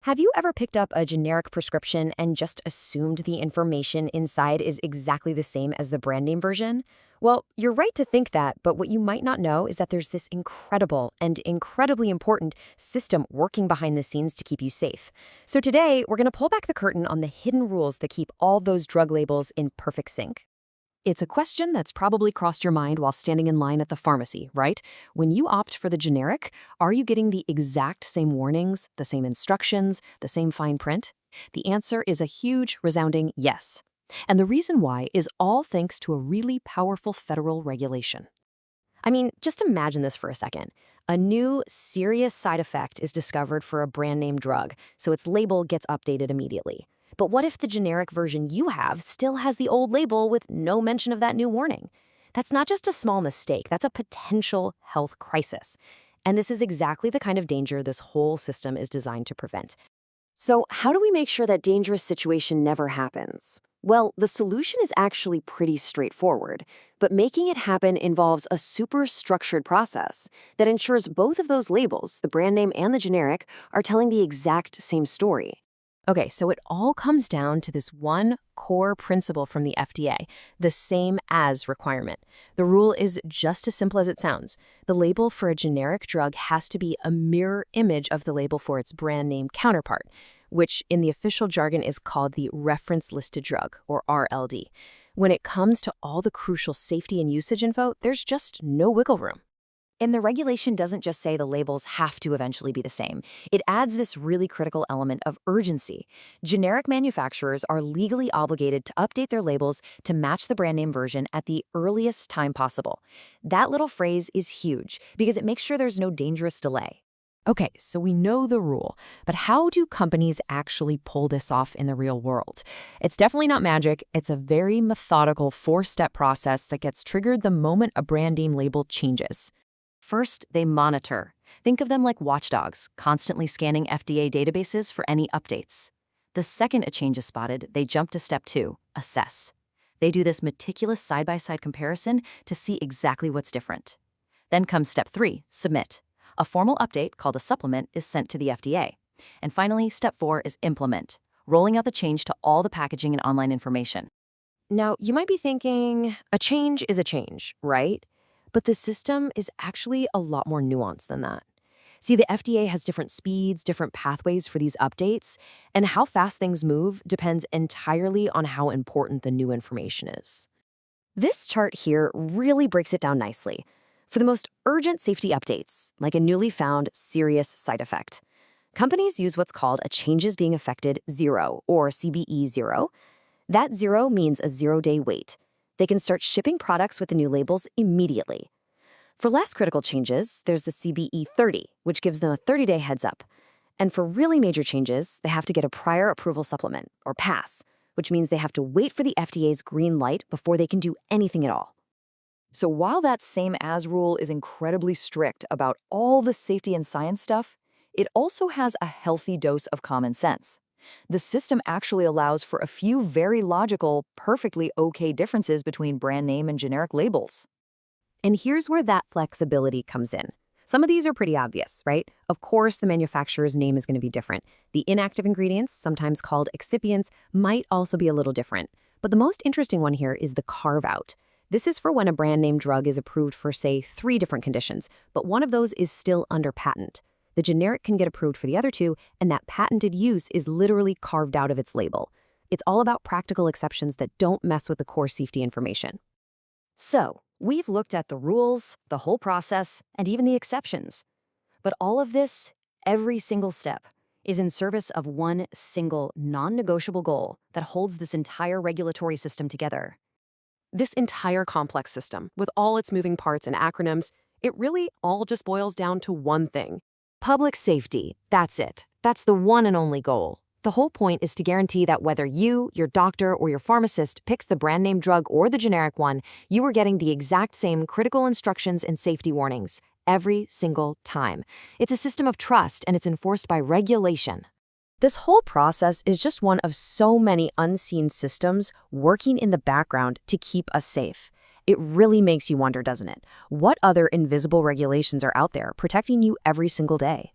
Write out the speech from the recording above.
Have you ever picked up a generic prescription and just assumed the information inside is exactly the same as the brand name version? Well, you're right to think that, but what you might not know is that there's this incredible and incredibly important system working behind the scenes to keep you safe. So today, we're going to pull back the curtain on the hidden rules that keep all those drug labels in perfect sync. It's a question that's probably crossed your mind while standing in line at the pharmacy, right? When you opt for the generic, are you getting the exact same warnings, the same instructions, the same fine print? The answer is a huge, resounding yes. And the reason why is all thanks to a really powerful federal regulation. I mean, just imagine this for a second. A new, serious side effect is discovered for a brand name drug, so its label gets updated immediately. But what if the generic version you have still has the old label with no mention of that new warning? That's not just a small mistake, that's a potential health crisis. And this is exactly the kind of danger this whole system is designed to prevent. So how do we make sure that dangerous situation never happens? Well, the solution is actually pretty straightforward, but making it happen involves a super structured process that ensures both of those labels, the brand name and the generic, are telling the exact same story. Okay, so it all comes down to this one core principle from the FDA, the same as requirement. The rule is just as simple as it sounds. The label for a generic drug has to be a mirror image of the label for its brand name counterpart, which in the official jargon is called the reference listed drug, or RLD. When it comes to all the crucial safety and usage info, there's just no wiggle room. And the regulation doesn't just say the labels have to eventually be the same. It adds this really critical element of urgency. Generic manufacturers are legally obligated to update their labels to match the brand name version at the earliest time possible. That little phrase is huge because it makes sure there's no dangerous delay. Okay, so we know the rule, but how do companies actually pull this off in the real world? It's definitely not magic. It's a very methodical four-step process that gets triggered the moment a brand name label changes. First, they monitor. Think of them like watchdogs, constantly scanning FDA databases for any updates. The second a change is spotted, they jump to step 2, assess. They do this meticulous side-by-side comparison to see exactly what's different. Then comes step 3, submit. A formal update, called a supplement, is sent to the FDA. And finally, step 4 is implement, rolling out the change to all the packaging and online information. Now, you might be thinking, a change is a change, right? But the system is actually a lot more nuanced than that. See, the FDA has different speeds, different pathways for these updates, and how fast things move depends entirely on how important the new information is. This chart here really breaks it down nicely. For the most urgent safety updates, like a newly found serious side effect, companies use what's called a changes being affected 0, or CBE-0. That 0 means a 0-day wait. They can start shipping products with the new labels immediately. For less critical changes, there's the CBE-30, which gives them a 30-day heads up. And for really major changes, they have to get a prior approval supplement, or pass, which means they have to wait for the FDA's green light before they can do anything at all. So while that same as rule is incredibly strict about all the safety and science stuff, it also has a healthy dose of common sense. The system actually allows for a few very logical, perfectly okay differences between brand name and generic labels. And here's where that flexibility comes in. Some of these are pretty obvious, right? Of course, the manufacturer's name is going to be different. The inactive ingredients, sometimes called excipients, might also be a little different. But the most interesting one here is the carve-out. This is for when a brand name drug is approved for, say, 3 different conditions, but one of those is still under patent. The generic can get approved for the other 2, and that patented use is literally carved out of its label. It's all about practical exceptions that don't mess with the core safety information. So, we've looked at the rules, the whole process, and even the exceptions. But all of this, every single step, is in service of one single, non-negotiable goal that holds this entire regulatory system together. This entire complex system, with all its moving parts and acronyms, it really all just boils down to one thing. Public safety, that's it. That's the one and only goal. The whole point is to guarantee that whether you, your doctor, or your pharmacist picks the brand name drug or the generic one, you are getting the exact same critical instructions and safety warnings every single time. It's a system of trust, and it's enforced by regulation. This whole process is just one of so many unseen systems working in the background to keep us safe. It really makes you wonder, doesn't it? What other invisible regulations are out there protecting you every single day?